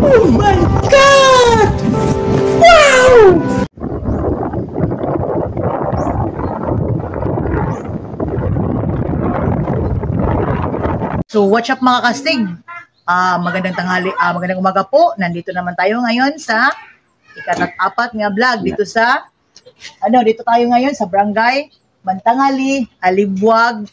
Oh my God! Wow! So what's up mga kastig? Magandang tanghali, magandang umaga po. Nandito naman tayo ngayon sa ika-4 nga vlog dito sa dito tayo ngayon sa Barangay Mantangali, Alibwag,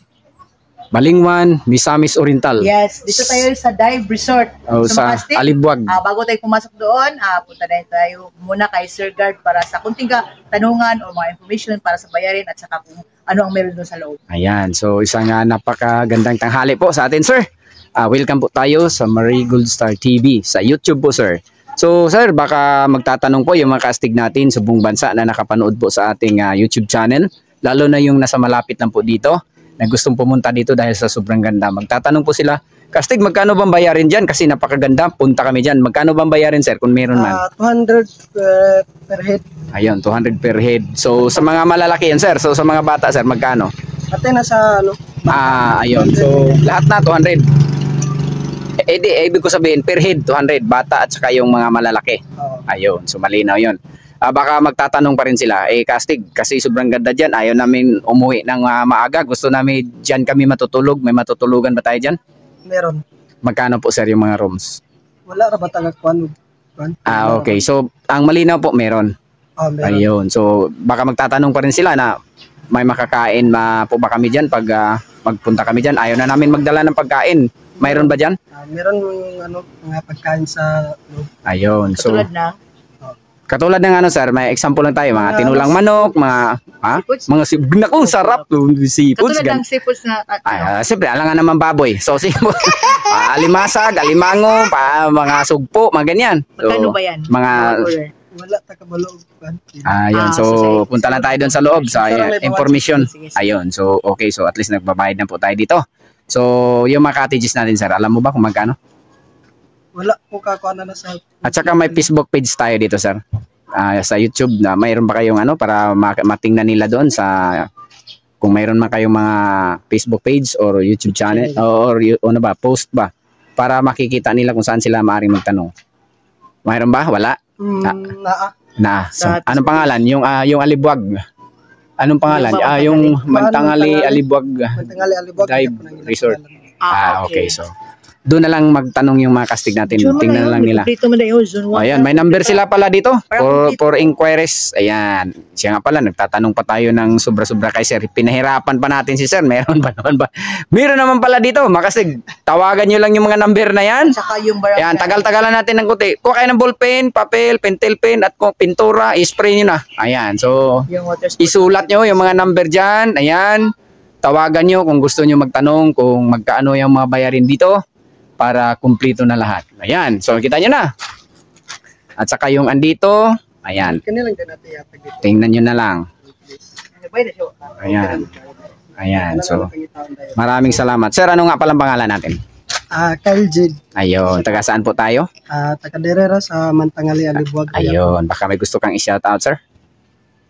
Balingwan, Misamis Oriental. Yes, dito tayo sa Dive Resort. So, sa kastig, Alibwag. Bago tayo pumasok doon, punta na tayo muna kay Sir Guard para sa kunting tanungan o mga information para sa bayarin at saka kung ano ang meron doon sa loob. Ayan, so isang napakagandang tanghali po sa atin, sir. Welcome po tayo sa Marigold Star TV sa YouTube po, sir. So, sir, baka magtatanong po yung mga kastig natin sa buong bansa na nakapanood po sa ating YouTube channel, lalo na yung nasa malapit lang po dito, na gustong pumunta dito dahil sa sobrang ganda. Magtatanong po sila, kastig, magkano bang bayarin dyan? Kasi napakaganda, punta kami dyan. Magkano bang bayarin, sir, kung meron man? 200 per head. Ayun, 200 per head. So, sa mga malalaki yan, sir. So, sa mga bata, sir, magkano? Ate, nasa Ayun. So, lahat na 200. Ibig ko sabihin, per head, 200. Bata at saka yung mga malalaki. Ayun. So, malinaw yun. Baka magtatanong pa rin sila, kastig, kasi sobrang ganda dyan. Ayaw namin umuwi ng maaga. Gusto namin dyan kami matutulog. May matutulugan ba tayo dyan? Meron. Magkano po, sir, yung mga rooms? Wala ra ba tagakuan? Okay. So, ang malinaw po, meron. Meron. Ayun. So, baka magtatanong pa rin sila na may makakain po ba kami dyan pag magpunta kami dyan. Ayaw na namin magdala ng pagkain. Mayroon ba dyan? Meron mga pagkain sa loob. Ayun. So, Katulad ng sir, may example lang tayo, mga tinulang manok, mga seafood. Naku, sarap seafood. Katulad ng seafoods na siyempre, alangan naman baboy. So, seafood. Alimasag, alimango, mga sugpo, mga ganyan. So, magkano ba yan? Wala tagabalog. Ayun, so punta lang tayo doon sa loob sa information. Ayun, so okay, so at least nagbabayad na po tayo dito. So, yung mga cottages natin, sir, alam mo ba kung magkano? Wala po kakuha na sa... At saka may Facebook page tayo dito, sir. Sa YouTube na mayroon ba kayong para matingnan nila doon sa kung mayroon man kayong mga Facebook page or YouTube channel or post ba para makikita nila kung saan sila maaaring magtanong. Mayroon ba? Wala? So, anong pangalan? Yung Alibwag. Anong pangalan? Yung Mantangali Alibwag Dive Resort. Okay, so doon na lang magtanong yung mga kastig natin. Tingnan na lang nila. Ayan, may number sila pala dito for inquiries. Ayan. Siya nga pala, nagtatanong pa tayo ng sobra-sobra kay sir. Pinahirapan pa natin si sir. Meron ba naman ba? Meron naman pala dito. Mga kastig, tawagan nyo lang yung mga number na yan. Ayan, tagal-tagalan natin ng kuti. Kuha kayo ng ballpen, papel, pentel pen, at pintura, i-spray nyo na. Ayan, so isulat nyo yung mga number dyan. Ayan, tawagan nyo kung gusto nyo magtanong kung magkaano yung mga bayarin dito, para kumplito na lahat. Ayan. So, kita nyo na. At saka yung andito, ayan. Tingnan nyo na lang. Ayan. Ayan. So, maraming salamat. Sir, ano nga palang pangalan natin? Kyle Jade. Ayun. Taga saan po tayo? Taga Derera sa Mantangali, Alibwag. Ayun. Baka may gusto kang i-shout out, sir.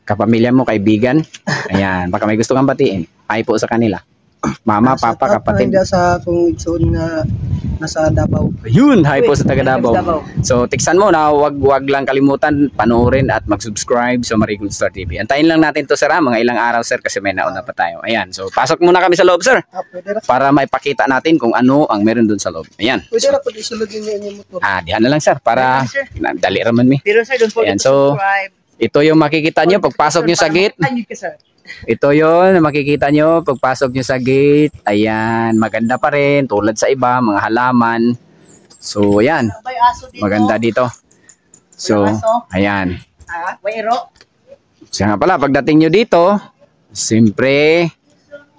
Kapamilya mo, kaibigan. Ayan. Baka may gusto kang batiin. Ay po sa kanila. Mama, papa, kapatid. Sa kung igsoon nga nasa Davao. Ayun, hi po sa taga Davao. So, tiksan mo na wag lang kalimutan panoorin at mag-subscribe sa Marigold Star TV. Antayin lang natin to, sir, mga ilang araw, sir, kasi may nauna pa tayo. Ayan, so pasok muna kami sa loob, sir. Para maipakita natin kung ano ang meron doon sa loob. Ayan. Pwede na po isulod niyo yung motor. Diyan na lang, sir, para dali raman mi. Pero sir, don't forget to subscribe. Ito yung makikita nyo pagpasok nyo sa gate. Ito yon makikita nyo pagpasok nyo sa gate. Ayan, maganda pa rin tulad sa iba, mga halaman. So, ayan, maganda dito. So, ayan. Siya nga pala, pagdating nyo dito, siyempre,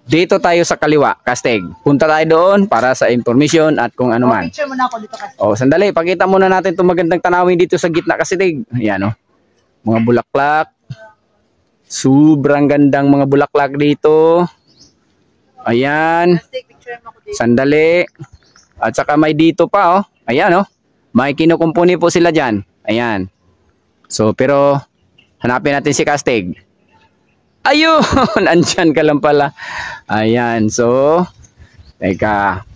dito tayo sa kaliwa, kastig. Punta tayo doon para sa information at kung ano man. Picture muna ako dito, kastig. Sandali, pakita muna natin itong magandang tanawin dito sa gitna, kastig. Ayan, mga bulaklak. Sobrang gandang mga bulaklak dito. Ayan. Sandali. At saka may dito pa, Ayan, may kinukumpuni po sila dyan. Ayan. So, pero hanapin natin si Kastig. Ayun! Andyan ka lang pala. Ayan. So, teka.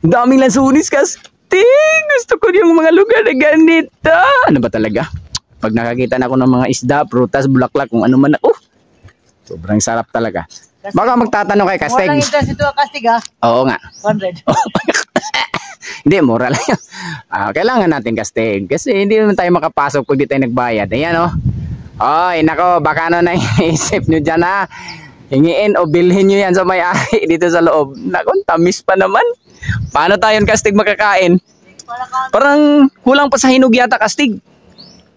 Ang daming lansunis, Kas. kastig. Gusto ko yung mga lugar na ganito. Ano ba talaga? Pag nakakita na ako ng mga isda, prutas, bulaklak, kung ano man. Sobrang sarap talaga. Baka magtatanong kay Kastig. Walang interest ito, Kastig, ha? Oo nga. 100. Hindi, mura lang yun. Kailangan natin Kastig. Kasi hindi naman tayo makapasok pag di tayo nagbayad. Ayan, oh. Oy, nako, baka ano na iisip nyo dyan, ha? Hingiin o bilhin nyo yan sa may-ari dito sa loob. Nako, tamis pa naman. Paano tayo Kastig makakain? Parang kulang pa sa hinog yata, Kastig.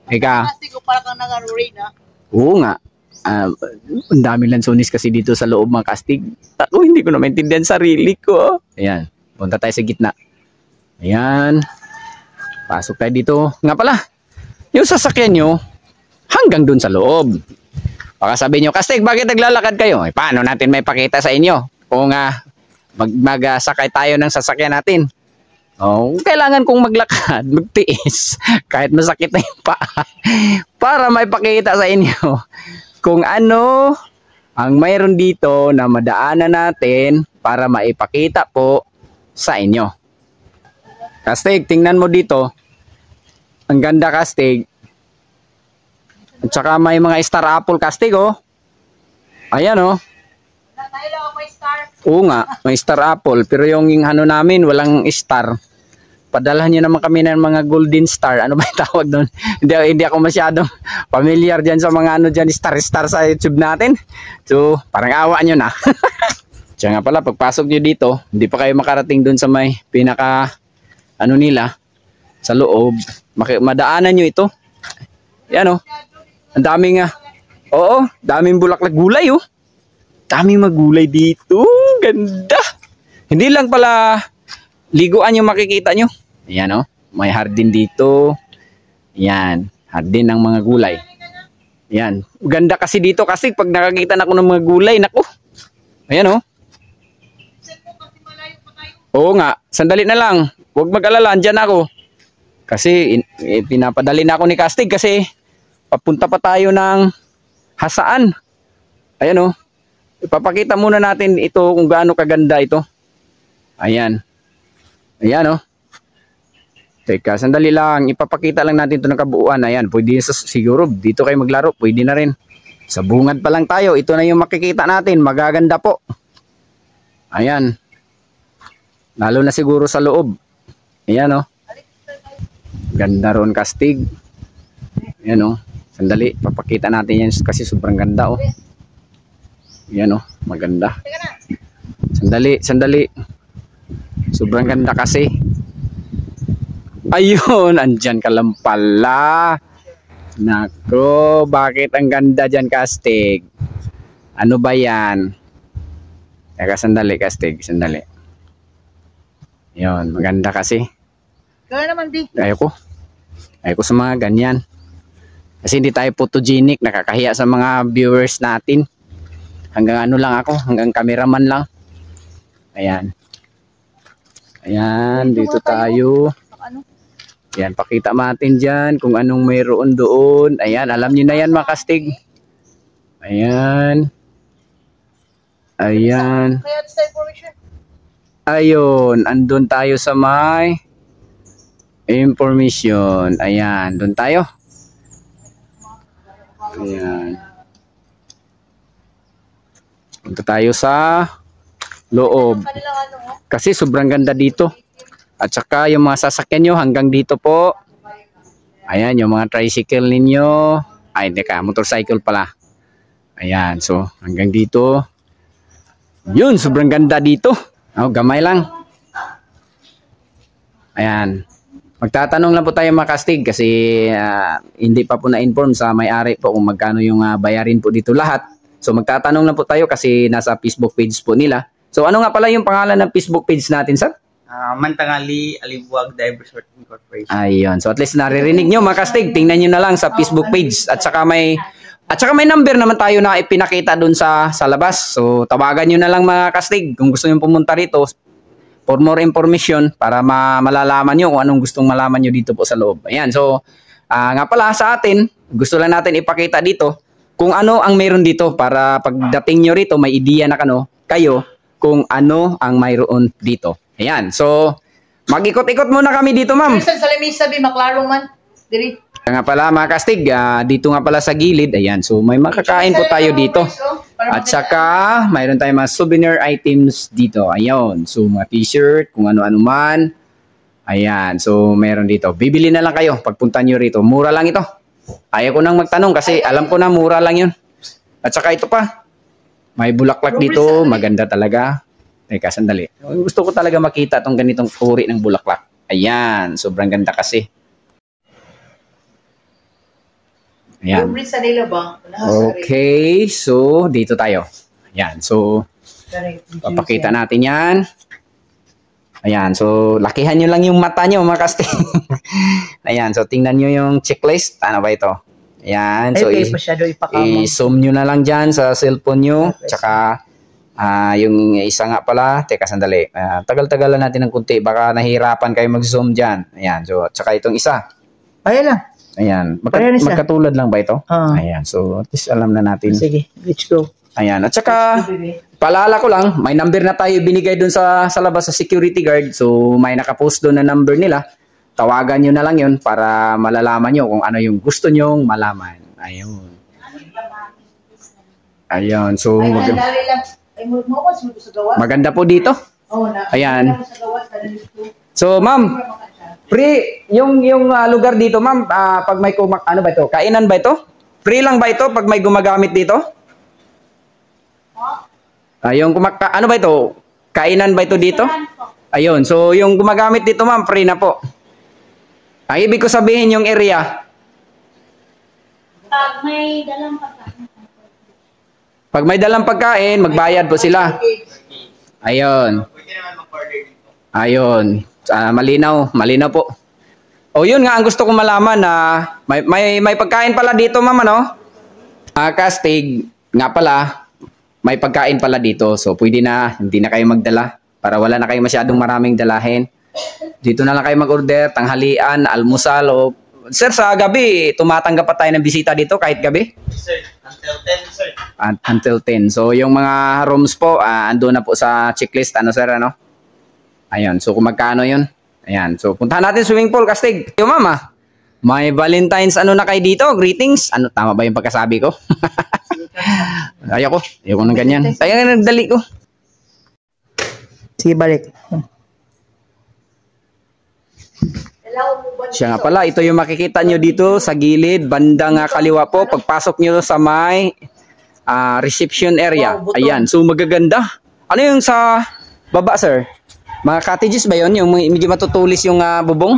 Ika. Kastig, para kang nag-rain, ha? Oo nga. Ang dami lansones kasi dito sa loob mga Kastig. Ako hindi ko na maintindihan sarili ko. Ayan, punta tayo sa gitna. Ayan. Pasok tayo dito. Nga pala, yung sasakyan nyo, hanggang dun sa loob. Baka sabihin nyo, Kastig, bakit naglalakad kayo? Paano natin may pakita sa inyo? Kung magsakay tayo ng sasakyan natin. Kailangan kong maglakad, magtiis, kahit masakit na yung paa, para may pakita sa inyo kung ano ang mayroon dito na madaanan natin para maipakita po sa inyo. Kastig, tingnan mo dito. Ang ganda, Kastig. At saka may mga star apple, Kastig, oh. Ayan, oh. Tayo lang ako may star. Oo nga, may star apple. Pero yung ano namin, walang star. Padalhan nyo naman kami ng mga golden star. Ano ba yung tawag doon? Hindi ako masyadong familiar dyan sa mga ano dyan, star sa YouTube natin. So, parang awa nyo na. Diyan nga pala, pagpasok nyo dito, hindi pa kayo makarating doon sa may pinaka, ano nila, sa loob. Madaanan nyo ito. Yan, oh. Ang daming daming bulaklak gulay, oh. Daming magulay dito. Ganda. Hindi lang pala liguan yung makikita nyo. Ayan, oh. May hardin dito. Ayan. Hardin ng mga gulay. Ayan. Ganda kasi dito kasi pag nakakita na ako ng mga gulay, naku. Ayan, oh. Oo nga. Sandali na lang. Huwag mag-alala. Andyan ako. Kasi pinapadali na ako ni Kastig kasi papunta pa tayo ng Hasaan. Ayan, oh. Ipapakita muna natin ito kung gaano kaganda ito. Ayan. Ayan, oh. Teka, sandali lang. Ipapakita lang natin ito ng kabuuan. Ayan, pwede siguro dito kayo maglaro. Pwede na rin. Sa bungad pa lang tayo. Ito na yung makikita natin. Magaganda po. Ayan. Lalo na siguro sa loob. Ayan, oh. Ganda ron, Kastig. Ayan, oh. Sandali. Papakita natin yan kasi sobrang ganda, oh. Ayan, oh. Maganda. Sandali. Sobrang ganda kasi. Ayun, andyan ka lang pala. Nako, bakit ang ganda dyan, Kastig? Ano ba yan? Teka, sandali, Kastig. Sandali. Ayun, maganda kasi. Kaya naman, di. Ayoko sa mga ganyan. Kasi hindi tayo photogenic. Nakakahiya sa mga viewers natin. Hanggang ano lang ako. Hanggang cameraman lang. Ayan. Ayan, dito tayo. Ayan, pakita natin dyan kung anong mayroon doon. Ayan, alam nyo na yan mga Kastig. Ayan. Ayan. Ayun, andun tayo sa may information. Ayan, doon tayo. Ayan. Punta tayo sa loob. Kasi sobrang ganda dito. At saka yung mga sasakyan nyo hanggang dito po. Ayan, yung mga tricycle ninyo. Ay, teka, motorcycle pala. Ayan, so hanggang dito. Yun, sobrang ganda dito. Gamay lang. Ayan. Magtatanong lang po tayo mga Kastig kasi hindi pa po na-inform sa may-ari po kung magkano yung bayarin po dito lahat. So magtatanong lang po tayo kasi nasa Facebook page po nila. So ano nga pala yung pangalan ng Facebook page natin, sir? Mantangali Alibuag Dive Resort Incorporation. Ayun. So at least naririnig nyo mga Kastig. Tingnan nyo na lang sa Facebook page. At saka may number naman tayo na ipinakita dun sa labas. So tawagan nyo na lang mga Kastig kung gusto nyo pumunta rito for more information para malalaman nyo kung anong gustong malaman nyo dito po sa loob. Ayan. So nga pala sa atin, gusto lang natin ipakita dito kung ano ang mayroon dito para pagdating nyo rito may idea na kayo kung ano ang mayroon dito. Ayan. So Mag-ikot-ikot muna kami dito, ma'am. Minsan sa lamisa, maklaro man. Diri. Kaya nga pala mga kastig, dito nga pala sa gilid, ayan, so may makakain po tayo dito. At saka, mayroon tayong mga souvenir items dito, ayun, so mga t-shirt, kung ano-ano man, ayan, so meron dito. Bibili na lang kayo, pagpunta nyo rito, mura lang ito. Ayaw ko nang magtanong kasi alam ko na mura lang yun. At saka ito pa, may bulaklak dito, maganda talaga. Teka, sandali. Gusto ko talaga makita itong ganitong uri ng bulaklak. Ayan, sobrang ganda kasi. Ayan. Okay, so dito tayo. Ayan, so papakita natin yan. Ayan, so lakihan nyo lang yung mata nyo mga kastig. Ayan, so tingnan nyo yung checklist. Ano ba ito? Ayan, so i-zoom nyo na lang dyan sa cellphone nyo. Tsaka yung isa nga pala, teka sandali. Tagal-tagalan natin ng kunti. Baka nahihirapan kayo mag-zoom dyan. Ayan, so tsaka itong isa. Ayan lang. Ayan, magkatulad lang ba ito? Ayan, so at least alam na natin. Sige, let's go. Ayan, at saka paalala ko lang, may number na tayo binigay dun sa labas sa security guard. So may nakapost doon na number nila. Tawagan nyo na lang yun para malalaman nyo kung ano yung gusto nyong malaman. Ayun. Ayun, so maganda po dito. Ayan. So ma'am, free yung lugar dito, ma'am, pag may ano ba ito? Kainan ba ito? Free lang ba ito pag may gumagamit dito? Yung ano ba ito? Kainan ba ito dito? Ayun, so yung gumagamit dito, ma'am, free na po. Ang ibig ko sabihin yung area. Pag may dalang pagkain. Pag may dalang pagkain, magbayad po sila. Ayun. Ayun. Malinaw po. O yun nga ang gusto kong malaman na may pagkain pala dito, ma'am, ano? Kastig, nga pala, may pagkain pala dito. So pwede na, hindi na kayo magdala para wala na kayo masyadong maraming dalahin. Dito na lang kayo mag-order, tanghalian, almusal o sir, sa gabi, tumatanggap pa tayo ng bisita dito kahit gabi? Sir, until 10, sir. Until 10. So yung mga rooms po, ando na po sa checklist, ano sir, ano? Ayun, so kung magkano yun? Ayan, so puntahan natin swimming pool, Kastig. Yo mama, may Valentine's ano na kayo dito? Greetings? Ano, tama ba yung pagkasabi ko? Ayoko ng ganyan. Kaya nga nagdali ko. Sige, balik. Siya nga pala, ito yung makikita nyo dito sa gilid, bandang kaliwa po. Pagpasok nyo sa may reception area. Ayan, so magaganda. Ano yung sa baba, sir? Mga cottages ba yun? Yung medyo matutulis yung bubong?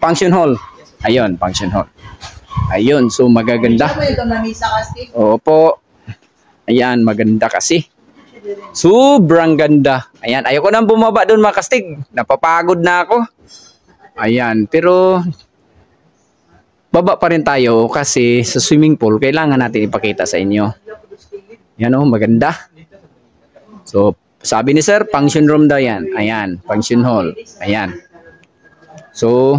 Function hall. Ayun, function hall. Ayun, so magaganda. Opo. Ayan, maganda kasi. Sobrang ganda. Ayan, ayoko nang bumaba doon mga Kastig. Napapagod na ako. Ayan, pero baba pa rin tayo kasi sa swimming pool, kailangan natin ipakita sa inyo. Yan o, maganda. So, sabi ni sir, function room daw yan. Ayan, function hall. Ayan. So,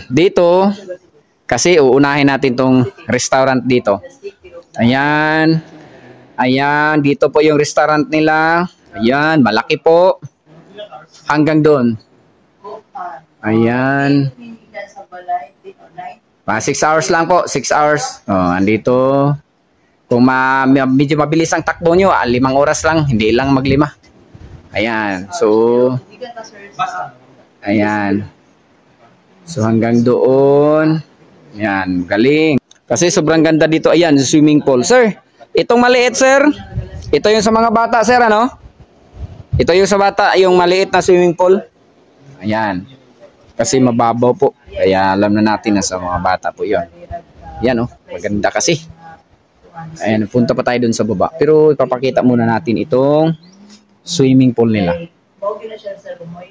dito, kasi uunahin natin tong restaurant dito. Ayan. Ayan, dito po yung restaurant nila. Ayan, malaki po. Hanggang doon. Ayan. 6 hours lang po, 6 hours. Oh, andito. Kung medyo mabilis ang takbo nyo, 5 oras lang, hindi lang mag-5. Ayan. So, ayan. So, hanggang doon. Ayan, galing. Kasi sobrang ganda dito. Ayan, swimming pool. Sir, itong maliit, sir. Ito yung sa mga bata, sir, ano? Ito yung sa bata, yung maliit na swimming pool. Ayan. Kasi mababaw po. Kaya alam na natin na sa mga bata po yun. Yan, oh. Maganda kasi. Ayan, punta pa tayo dun sa baba. Pero ipapakita muna natin itong swimming pool nila.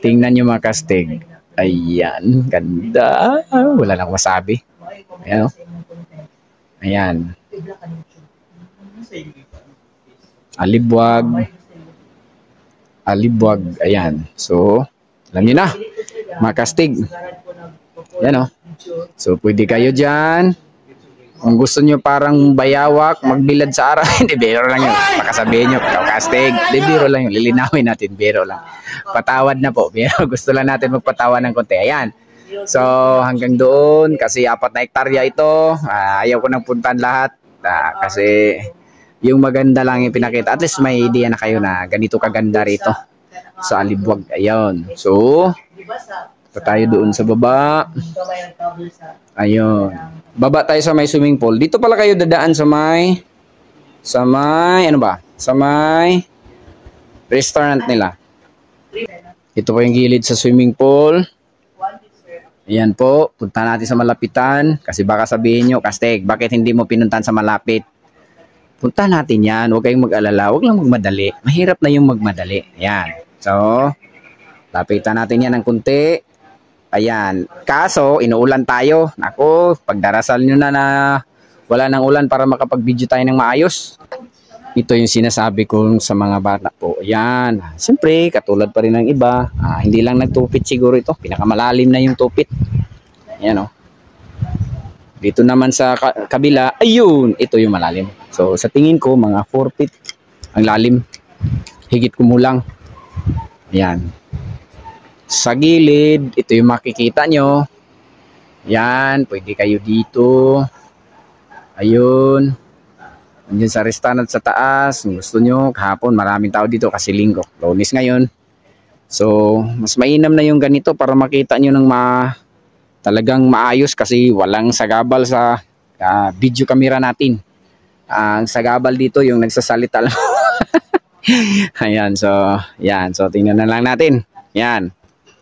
Tingnan nyo mga Kastig. Ayan, ganda. Wala lang masabi. Ayan, oh. Ayan. Alibwag. Alibwag. Ayan. So, alam niyo na. Mga Kastig. Ayan, oh. So, pwede kayo dyan. Kung gusto nyo parang bayawak, magbilad sa araw, hindi, biro lang yun. Baka sabihin nyo, kastig, hindi, biro lang yun. Lilinawin natin, biro lang. Patawad na po, pero gusto lang natin magpatawa ng konti. Ayan. So, hanggang doon, kasi 4 na hektarya ito, ayaw ko nang puntahan lahat. Kasi yung maganda lang yung pinakita. At least may idea na kayo na ganito kaganda rito sa Alibwag. Ayun. So, tayo doon sa baba. Ayun. Baba tayo sa may swimming pool. Dito pala kayo dadaan sa may ano ba? Sa may restaurant nila. Ito po yung gilid sa swimming pool. Ayan po. Punta natin sa malapitan. Kasi baka sabihin nyo, Kastig, bakit hindi mo pinuntan sa malapit? Punta natin yan. Huwag kayong mag-alala. Huwag lang magmadali. Mahirap na yung magmadali. Ayan. So, lapitan natin yan ng kunti. Ayan. Kaso, inuulan tayo. Naku, pagdarasal nyo na wala nang ulan para makapag-video tayo ng maayos. Ito yung sinasabi ko sa mga bata po. Ayan. Siyempre, katulad pa rin ng iba. Hindi lang nagtupit siguro ito. Pinakamalalim na yung tupit. Ayan o. Dito naman sa kabila, ayun, ito yung malalim. So, sa tingin ko, mga 4 feet ang lalim. Higit kumulang. Ayan. Sa gilid, ito yung makikita nyo. Yan, pwede kayo dito. Ayun. Nandiyan sa restaurant sa taas. Kung gusto nyo, kahapon maraming tao dito kasi linggo. Lunes ngayon. So, mas mainam na yung ganito para makita nyo ng talagang maayos kasi walang sagabal sa video camera natin. Ang sagabal dito yung nagsasalita lang. Ayan, so, yan. So, tingnan na lang natin. Yan.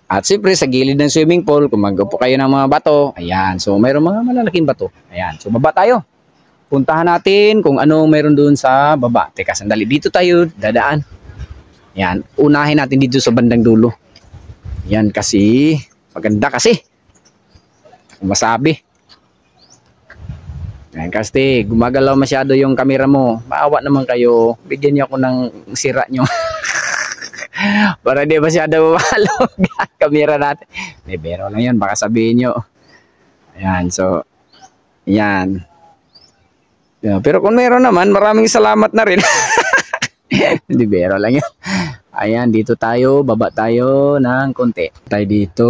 At siyempre, sa gilid ng swimming pool, kung mag-upo kayo ng mga bato, ayan. So, mayroong mga malalaking bato. Ayan. So, baba tayo. Puntahan natin kung ano mayroon doon sa baba. Teka, sandali. Dito tayo dadaan. Ayan. Unahin natin dito sa bandang dulo. Ayan, kasi maganda kasi. Kung masabi. Ayan, kasi gumagalaw masyado yung camera mo. Maawa naman kayo. Bigyan niyo ako ng sira nyo. Para di masyado mahalog camera natin. Pero lang yan, baka sabihin nyo. Ayan, so, ayan. Yeah, pero kung meron naman, maraming salamat na rin. Hindi, bero lang yan. Ayan, dito tayo, baba tayo ng konti. Tayo dito,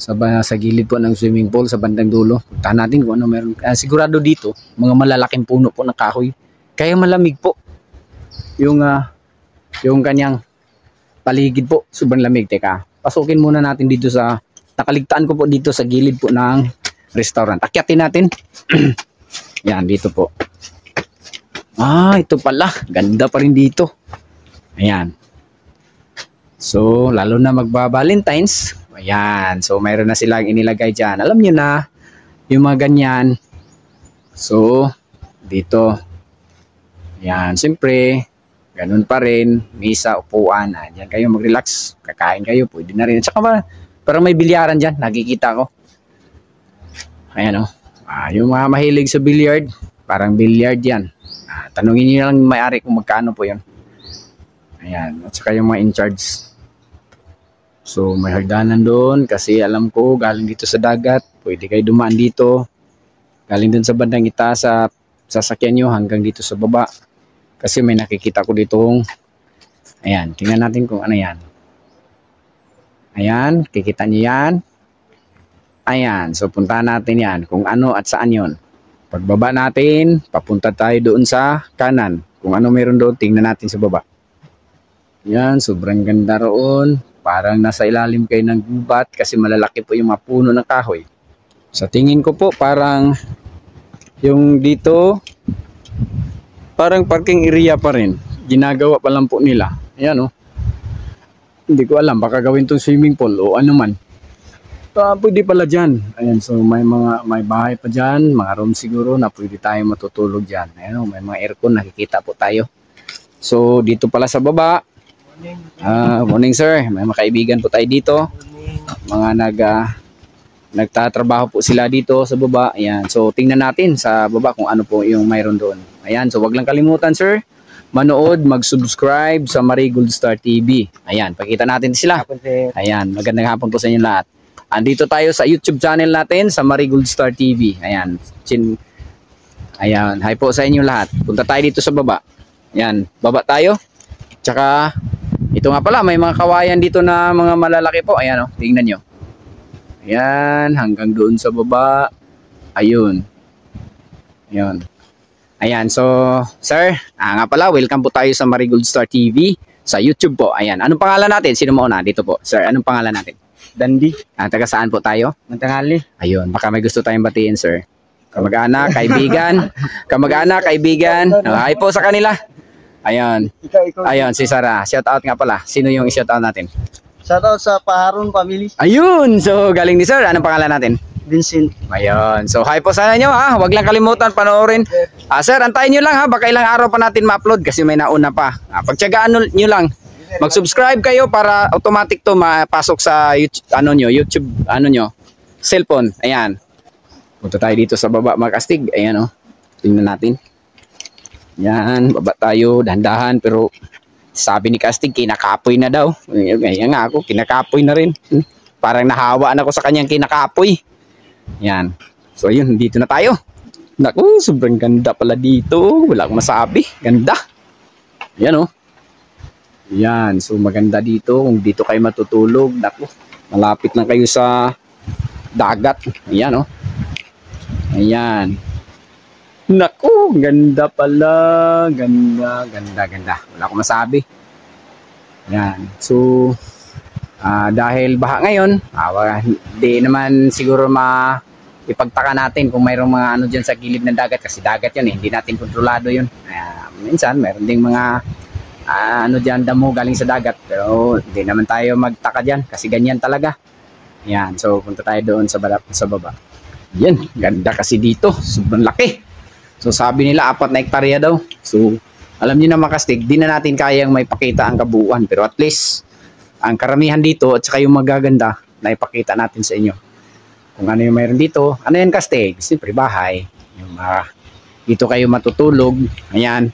sa gilid po ng swimming pool, sa bandang dulo. Puntahan natin kung ano meron. Sigurado dito, mga malalaking puno po ng kahoy. Kaya malamig po. Yung kanyang paligid po, sobrang lamig. Teka, pasukin muna natin dito sa, nakaligtaan ko po dito sa gilid po ng restaurant. Akyatin natin. Yan, dito po. Ito pala. Ganda pa rin dito. Ayan. So, lalo na magba-Valentine's. Ayan. So, mayroon na silang inilagay dyan. Alam nyo na, yung mga ganyan. So, dito. Ayan, siyempre, ganun pa rin, misa, upuan, dyan kayo mag-relax, kakain kayo, pwede na rin. Tsaka parang may bilyaran dyan, nakikita ko. Ayan o, yung mga mahilig sa billiard, parang billiard yan. Tanungin nyo lang may-ari kung magkano po yun. Ayan, at saka yung mga in charge. So, may hagdanan doon, kasi alam ko, galing dito sa dagat, pwede kayo dumaan dito. Galing doon sa bandang itaas sa sasakyan nyo hanggang dito sa baba. Kasi may nakikita ko ditong, ayan, tingnan natin kung ano yan. Ayan, kikita nyo yan. Ayan, so puntahan natin yan, kung ano at saan yon. Pagbaba natin, papunta tayo doon sa kanan. Kung ano meron doon, tingnan natin sa baba. Ayan, sobrang ganda roon. Parang nasa ilalim kayo ng gubat kasi malalaki po yung mga puno ng kahoy. Sa tingin ko po, parang yung dito, parang parking area pa rin. Ginagawa pa lang po nila. Ayan o. Hindi ko alam. Baka gawin itong swimming pool o ano man. Pwede pala dyan. Ayan. So may bahay pa dyan. Mga room siguro na pwede tayo matutulog dyan. Ayan o. May mga aircon. Nakikita po tayo. So dito pala sa baba. Morning sir. May mga kaibigan po tayo dito. Mga nagtatrabaho po sila dito sa baba. Ayan. So tingnan natin sa baba kung ano po yung mayroon doon. Ayan. So wag lang kalimutan sir, manood, mag-subscribe sa Marigold Star TV. Ayan. Pakita natin sila. Ayan. Magandang hapon po sa inyo lahat. andito tayo sa YouTube channel natin sa Marigold Star TV. Ayan. Ayan, hi po sa inyo lahat. Punta tayo dito sa baba. Ayan, baba tayo. Tsaka, ito nga pala, may mga kawayan dito na mga malalaki po. Ayan o, tingnan nyo. Ayan, hanggang doon sa baba. Ayun. Ayan. Ayan, so, sir, nga pala, welcome po tayo sa Marigold Star TV sa YouTube po. Ayan, anong pangalan natin? Sino mauna? Dito po. Sir, anong pangalan natin? Dandi. Taga saan po tayo? Mantanghali. Ayun, baka may gusto tayong batiin, sir. Kamag-anak, kaibigan. Kamag-anak, kaibigan. Hi po sa kanila. Ayun. Ikaw. Ayun, si Sarah. Shout out nga pala. Sino yung i-shout out natin? Shoutout sa Paharon family. Ayun. So, galing ni sir. Anong pangalan natin? Vincent. Ayun. So, hi po sa inyo ha. Huwag lang kalimutan panoorin. Sir, antayin nyo lang ha. Baka ilang araw pa natin ma-upload kasi may nauna pa. Pagtyagaan nyo lang. Mag-subscribe kayo para automatic to mapasok sa YouTube, cellphone. Ayan. Punta tayo dito sa baba mga kastig. Ayan o. Tingnan natin. Yan. Baba tayo. Dahan-dahan. Pero sabi ni kastig, kinakapoy na daw. Ayan nga ako. Kinakapoy na rin. Parang nahawa na ako sa kanyang kinakapoy. Yan. So yun. Dito na tayo. Naku. Sobrang ganda pala dito. Wala akong masabi. Ganda. Ayan o. Yan. So maganda dito. Kung dito kayo matutulog. Naku. Malapit lang kayo sa dagat. Ayan o. Ayan. Naku, ganda pala. Ganda. Wala akong masabi. Ayan. So, dahil baha ngayon, di naman siguro ipagtaka natin kung mayroong mga ano dyan sa gilid ng dagat. Kasi dagat yun eh. Hindi natin kontrolado yun. Minsan, mayroon ding mga dyan, damo galing sa dagat. Pero hindi naman tayo magtaka dyan. Kasi ganyan talaga. Ayan. So, punta tayo doon sa baba. Yan, ganda kasi dito. Sobrang laki. So sabi nila 4 na hektarya daw. So alam niyo na makastig, di na natin kayang may pakita ang kabuuan. Pero at least ang karamihan dito at saka yung magaganda na ipakita natin sa inyo. Kung ano yung mayroon dito. Ano yan kastig? Siyempre bahay. Yung, dito kayo matutulog. Ayan.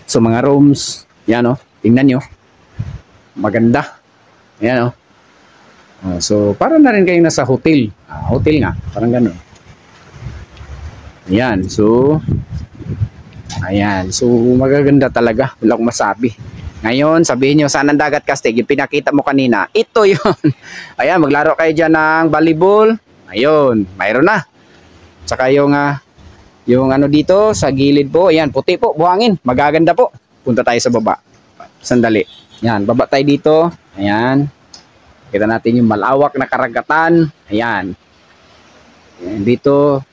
So mga rooms. Yan o. Tingnan nyo. Maganda. Ayan o. So, para na rin kayo nasa hotel. Hotel nga. Parang gano'n. Ayan. So, ayan. So, magaganda talaga. Wala akong masabi. Ngayon, sabihin nyo, saan ang dagat kastig? Yung pinakita mo kanina. Ito yun. Ayan, maglaro kayo dyan ng volleyball. Ayun. Mayroon na. Tsaka yung ano dito, sa gilid po. Ayan, puti po. Buhangin. Magaganda po. Punta tayo sa baba. Sandali. Ayan, baba tayo dito. Ayan. Kita natin yung malawak na karagatan. Ayan. Ayan. Dito.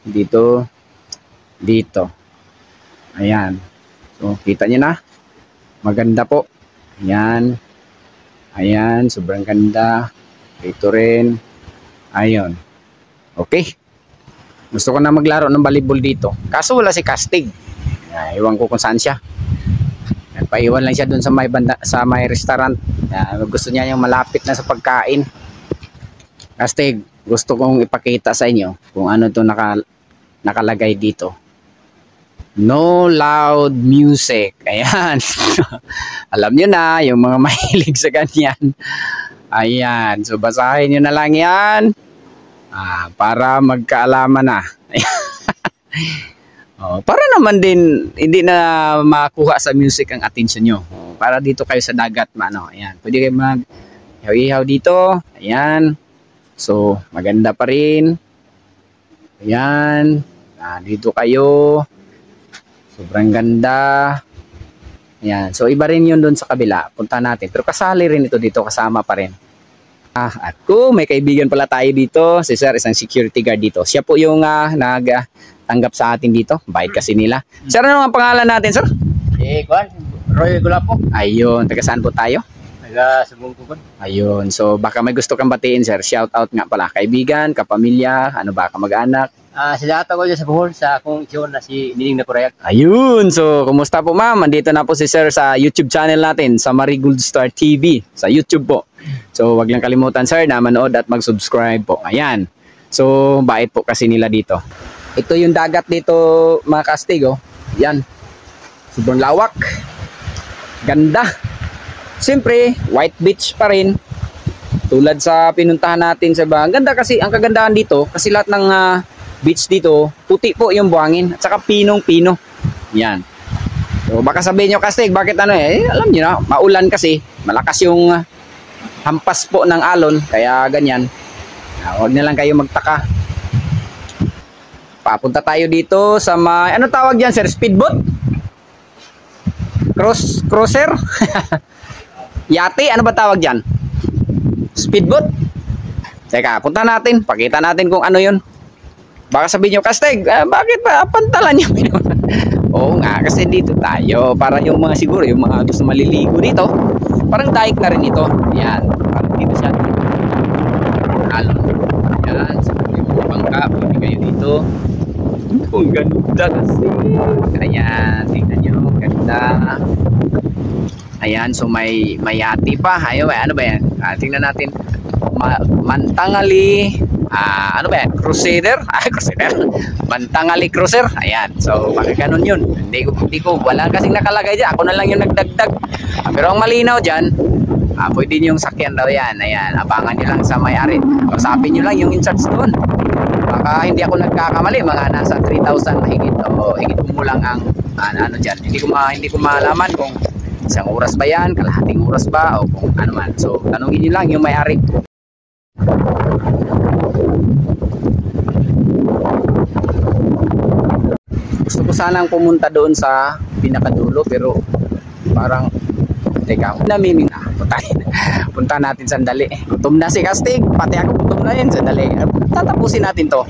Ayan. So, kita nyo na. Maganda po. Ayan. Ayan. Sobrang ganda. Dito rin. Ayun. Okay. Gusto ko na maglaro ng volleyball dito. Kaso wala si Kastig. Iwan ko kung saan siya. Paiwan lang siya dun sa may banda, sa may restaurant. Gusto niya yung malapit na sa pagkain. Kastig, gusto kong ipakita sa inyo kung ano to nakalagay dito. No loud music. Ayan. Alam nyo na, yung mga mahilig sa ganyan. Ayan. So basahin nyo na lang yan. Para magkaalaman na. Para naman din hindi na makuha sa music ang attention nyo. Para dito kayo sa dagat, ayan. Pwede kayo mag-ihaw dito. Ayan. So, maganda pa rin. Ayan. Dito kayo. Sobrang ganda. Ayan. So, iba rin yun doon sa kabila. Punta natin. Pero kasali rin ito dito. Kasama pa rin. At may kaibigan pala tayo dito. Si Sir, isang security guard dito. Siya po yung tanggap sa atin dito. Bayad kasi nila. Sir, ano ang pangalan natin, sir? Roy Gulapo. Ayun, taga saan po tayo? Taga Subong Kugon. Ayun, so baka may gusto kang batiin, sir. Shout out nga pala. Kaibigan, kapamilya, ano ba, kamag-anak? Sila ata ko dyan sa Bohol sa akong iyon na si Nining na Koreak. Ayun, so kumusta po ma'am? Andito na po si sir sa YouTube channel natin, sa Marigold Star TV, sa YouTube po. So wag lang kalimutan sir na manood at mag-subscribe po. Ayan. So bait po kasi nila dito. Ito yung dagat dito mga kastig, oh. Yan. Sobrang lawak. Ganda. Siyempre, white beach pa rin. Tulad sa pinuntahan natin sa Ang ganda kasi, ang kagandahan dito, kasi lahat ng beach dito, puti po yung buhangin. At saka pinong-pino. Yan. So baka sabihin nyo, Kastig, bakit ano alam nyo na, maulan kasi, malakas yung hampas po ng alon, kaya ganyan. Huwag na lang kayo magtaka. Papunta tayo dito sa may, ano tawag dyan sir? Speedboat? Cruiser? Yate? Ano ba tawag dyan? Speedboat? Teka, punta natin. Pakita natin kung ano yun. Baka sabihin nyo, Kastig, bakit ba? Pantalan nyo. Oo nga, kasi dito tayo. Para yung mga siguro, yung mga gusto maliligo dito. Parang daik na rin ito. Yan. Parang dito siya. Alon. Yan. So, yung mga bangka. Pwede kayo dito. Kung ganda kasi. Ayan. Tingnan nyo. Ganda. Ayan, so may yati pa. Ayun, ano ba yan? Tingnan natin. Mantangali. Ano ba yan? Crusader? Crusader. Mantangali Cruiser. Ayan. So, bakit ganun yun? Hindi ko, wala kasing nakalagay dyan. Ako na lang yung nagdagdag. Pero ang malinaw dyan, pwede nyo yung sakyan daw yan. Ayan. Abangan nyo lang sa may-ari. Usapin nyo lang yung in-charge doon. Baka hindi ako nagkakamali. Mga nasa 3,000 higit. O higit kumulang ang ano dyan. Hindi ko malaman kung isang oras ba yan, kalahating oras ba, o kung ano man. So, tanongin nyo lang yung may-ari. Gusto ko sanang pumunta doon sa pinakadulo, pero parang, teka, namiming na. Punta natin sandali. Gutom na si Kastig, pati ako gutom na yun. Sandali, tatapusin natin to.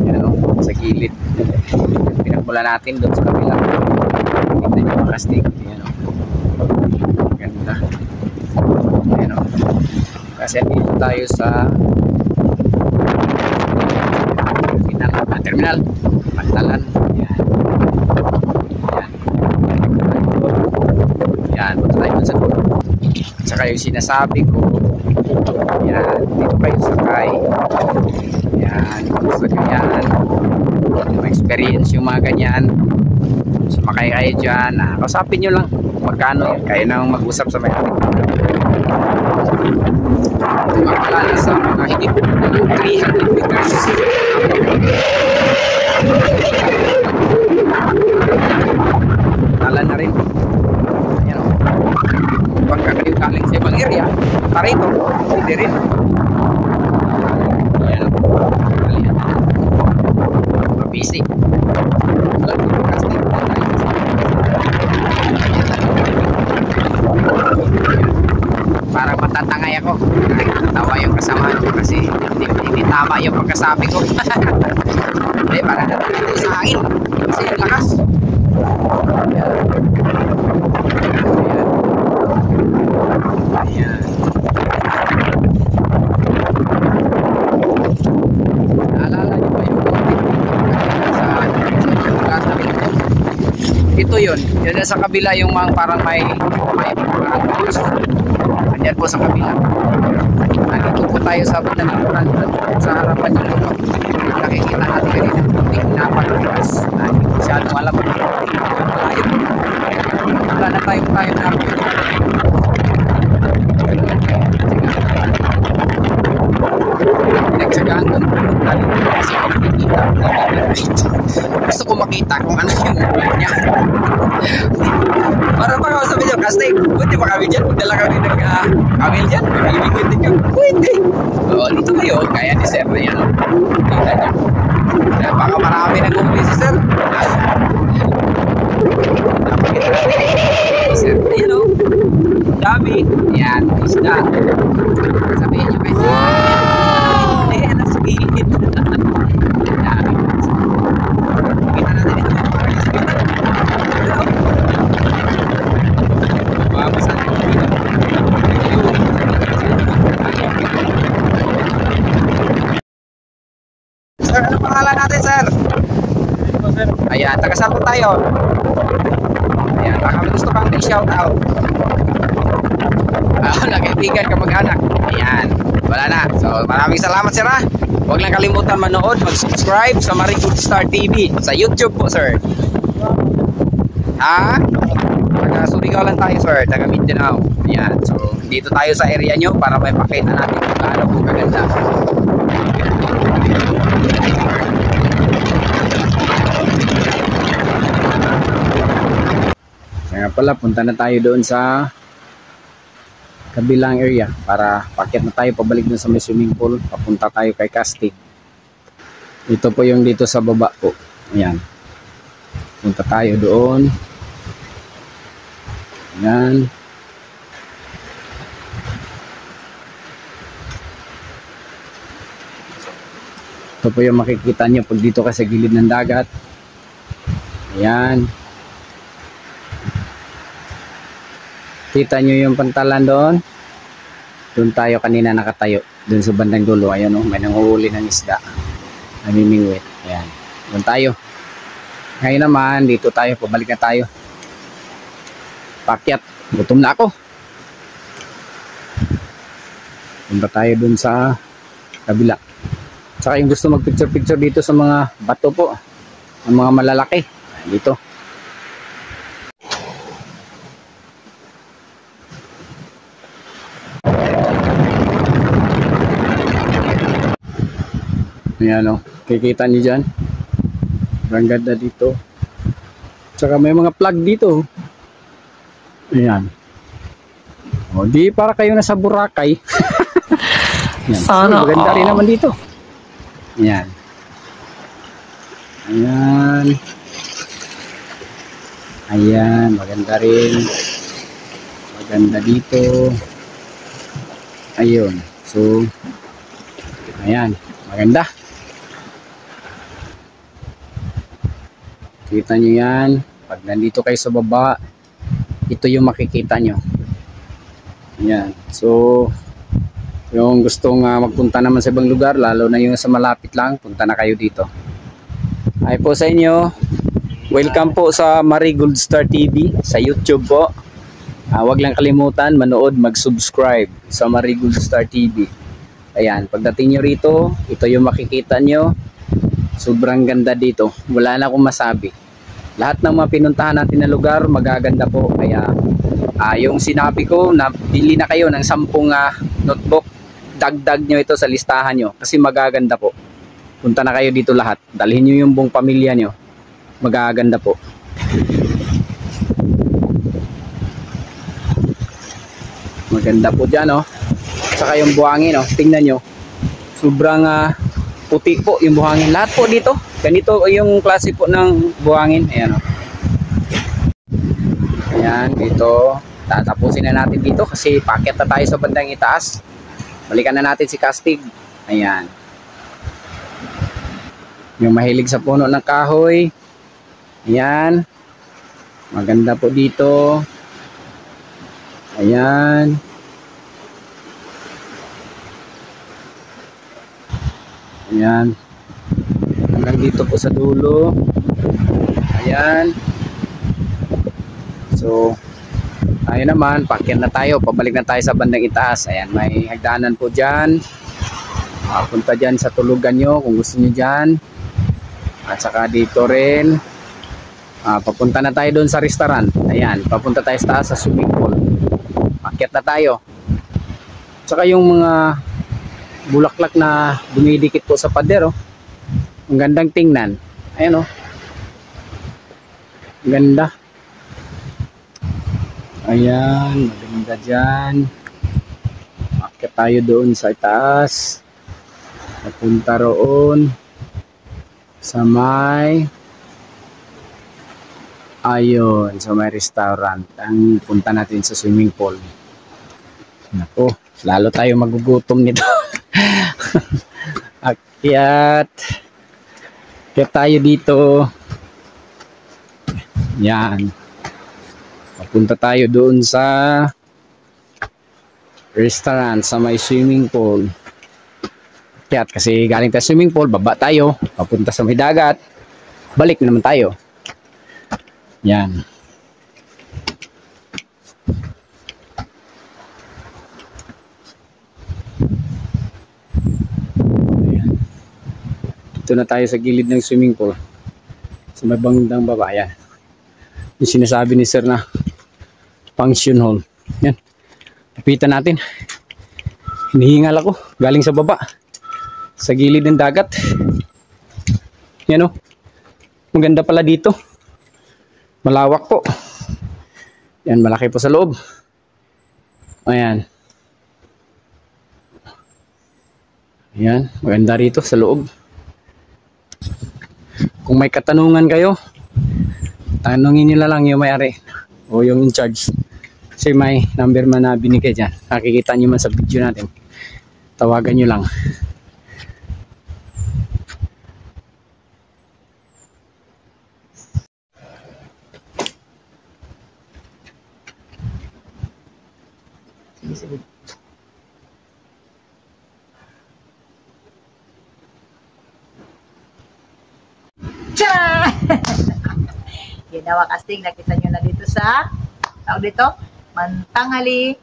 Yan o, sa gilid. Pinagmula natin doon sa kabila. Tignan nyo mga Kastig. Yan o. Ganda. Yan o. Kasi dito tayo sa terminal. Pantalan. Yan. Yan. Punta tayo dun sa dulo. At saka yung sinasabi ko, yan. Dito kayo sakay. Yan. Sa ganyan. Ma-experience yung mga ganyan. Sumakay kayo dyan. Kausapin nyo lang magkano yan. Kayo nang mag-usap sa may-ari. Makalala sa mga higit 300 meters. Talan na rin. Ayan o. Pagka kayo galing sa ibang area, parito, hindi rin. Ayan o. Kalihan. Mabisi. Parang matatangay ako. Tawa yung kasama ko kasi hindi tama yung pagkasabi ko. Hindi, parang natutulog sa hangin kasi yung lakas. Ayan. Naalala niyo ba yung sa lugar namin ito? Ito yun. Yun sa kabila yung mga parang may andyan po sa kabila. Nandito po tayo sa Bananuran sa harapan yung lupa. Nakikita natin kanina. Hindi napagbukas. Hindi masyadong alam. Ayun. Wala na tayo na. Nagsagaan doon. Kasi makikita. Gusto ko makita kung ano yung buhay niya. Para pa ako sabi niyo, Kastig, pwede ba kami dyan? Pagdala kami nag-kamil dyan? Mamimigil din yung pwede. Oo, dito kayo. Kaya ni Sir na yan. Kita niyo. Baka marami nag-umuli si Sir. Napakita natin. Sir, ayan o. Dami. Yan, isda. Sabihin niyo kay Sir. Hindi, ano sa gilid. Dami. Kita natin ito. Sir, ano pangalan natin, sir? Ayan, taga-saan po tayo? Ayan, baka gusto kang i-shout out. Nagkaibigan ka mag-anak. Ayan, wala na. So, maraming salamat, sir, ha? Huwag lang kalimutan manood, mag-subscribe sa Marie Good Star TV. Sa YouTube po, sir. Ha? Surigao lang tayo, sir. Taga Mindanao. Ayan. So, dito tayo sa area nyo para may pakita natin kung gaano po kaganda. Kaya pala, punta na tayo doon sa kabilang area para pakyat na tayo pabalik dun sa may swimming pool. Papunta tayo kay Castig. Ito po yung dito sa baba po. Ayan. Punta tayo doon. Ayan. Ito po yung makikita nyo pag dito ka sa gilid ng dagat. Ayan. Kita nyo yung pantalan doon. Doon tayo kanina nakatayo. Doon sa bandang dulo. Ayan o, may nanguhuli ng isda. Namimingwit. Ayan. Doon tayo. Ngayon naman, dito tayo. Pabalik na tayo. Pakyat. Gutom na ako. Punta tayo doon sa kabila. Tsaka yung gusto mag-picture-picture dito sa mga bato po. Ang mga malalaki. Dito. Ayan o, kikita nyo dyan. Ang ganda dito. Tsaka may mga plug dito. Ayan. O, di para kayo nasa Boracay. Sana. Maganda rin naman dito. Ayan. Ayan. Ayan, maganda rin. Maganda dito. Ayun. So, ayan, maganda. Kita nyo yan. Pag nandito kayo sa baba, ito yung makikita nyo. Yan. So, yung gustong magpunta naman sa ibang lugar, lalo na yung sa malapit lang, punta na kayo dito. Ay po sa inyo. Welcome po sa Marie Goldstar TV sa YouTube po. Huwag lang kalimutan manood, mag-subscribe sa Marie Goldstar TV. Ayan, pagdating nyo rito, ito yung makikita nyo. Sobrang ganda dito. Wala na akong masabi. Lahat ng mga pinuntahan natin na lugar, magaganda po. Kaya yung sinabi ko na bili na kayo ng 10 notebook, dagdag nyo ito sa listahan nyo. Kasi magaganda po. Punta na kayo dito lahat. Dalhin nyo yung buong pamilya nyo. Magaganda po. Maganda po dyan, oh. Saka yung buhangin, oh. Tingnan nyo. Sobrang puti po yung buhangin. Lahat po dito. Ganito yung klase po ng buhangin. Ayan, oh. Ayan, dito. Tatapusin na natin dito kasi paket na tayo sa bandang itaas. Balikan na natin si Castig. Ayan. Yung mahilig sa puno ng kahoy. Ayan. Maganda po dito. Ayan. Ayan. Hanggang dito po sa dulo. Ayan. So, tayo naman, pakyat na tayo. Pabalik na tayo sa bandang itaas. Ayan, may hagdanan po dyan. Punta dyan sa tulugan nyo kung gusto nyo dyan. At saka dito rin. Papunta na tayo doon sa restaurant. Ayan, papunta tayo sa taas sa swimming pool. Pakyat na tayo. Tsaka yung mga bulaklak na dumidikit po sa pader, oh. Ang gandang tingnan. Ayan, oh. Ang ganda. Ayan, maganda dyan. Pakyat tayo doon sa itaas. Papunta roon sa may ayun, sa may restaurant. Ang punta natin sa swimming pool. Naku, lalo tayo magugutom nito. Akyat. Akyat tayo dito. Yan. Papunta tayo doon sa restaurant sa may swimming pool. Akyat kasi galing tayo swimming pool, baba tayo, papunta sa may dagat. Balik naman tayo. Yan. Dito na tayo sa gilid ng swimming pool. Sa may bandang baba. Yan. Yung sinasabi ni sir na function hall. Yan. Lapitan natin. Hinihingal ako. Galing sa baba. Sa gilid ng dagat. Yan o. Maganda pala dito. Malawak po. Yan, malaki po sa loob. Ayan. Ayan, maganda rito sa loob. Kung may katanungan kayo, tanungin nyo lang yung may-ari o yung in charge. Kasi may number man na binigay dyan. Nakikita nyo man sa video natin. Tawagan nyo lang. Sige. Tcha! Yun na wakasting, nakita nyo na dito sa tawag dito, Mantanghali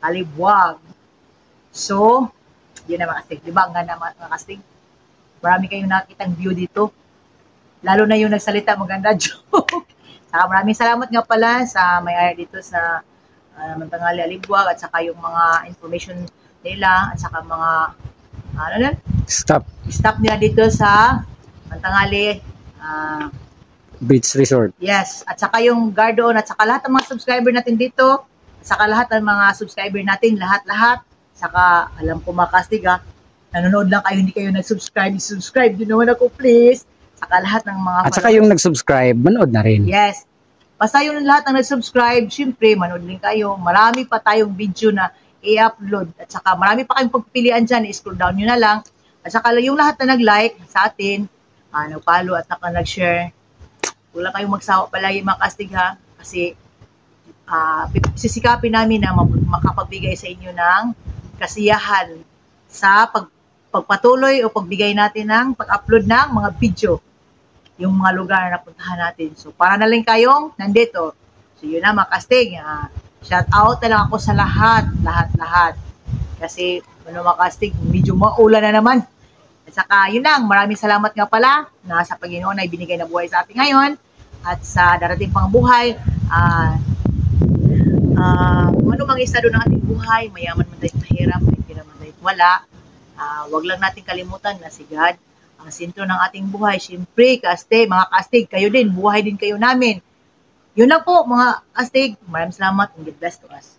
Alibuag. So, yun na wakasting. Diba ang ganda wakasting? Marami kayong nakitang view dito. Lalo na yung nagsalita, maganda joke. Saka maraming salamat nga pala sa may-ari dito sa Mantanghali Alibuag at saka yung mga information nila at saka mga staff nila dito sa Mantanghali Beach Resort. Yes, at saka yung guard doon at saka lahat ng mga subscriber natin dito, at saka lahat ng mga subscriber natin, lahat. Saka alam ko makastig nanonood lang kayo, hindi kayo subscribe din naman ako please. Saka lahat ng mga at saka yung nag-subscribe, manood na rin. Yes. Basta yung lahat ng nag-subscribe, syempre, manood din kayo. Marami pa tayong video na i-upload. At saka marami pa kayong pagpilian dyan. I-scroll down nyo na lang. At saka yung lahat na nag-like sa atin, nag-follow at nag-share. Wala kayong magsawa palagi mga kastig kasi sisikapin namin na makapagbigay sa inyo ng kasiyahan sa pagpatuloy o pagbigay natin ng pag-upload ng mga video yung mga lugar na puntahan natin. So, para na lang kayong nandito. So, yun na mga kastig. Shout out na lang ako sa lahat. Kasi, mga kastig, medyo maulan na naman. At saka, yun lang. Maraming salamat nga pala na sa Panginoon na ibinigay na buhay sa atin ngayon. At sa darating pang buhay, kung ano mang estado ng ating buhay, mayaman man tayo mahirap, hindi naman tayo wala. Wag lang natin kalimutan na si God ang sentro ng ating buhay. Siyempre, mga kastig, kayo din, buhay din kayo namin. Yun lang po, mga kastig. Maraming salamat and God bless to us.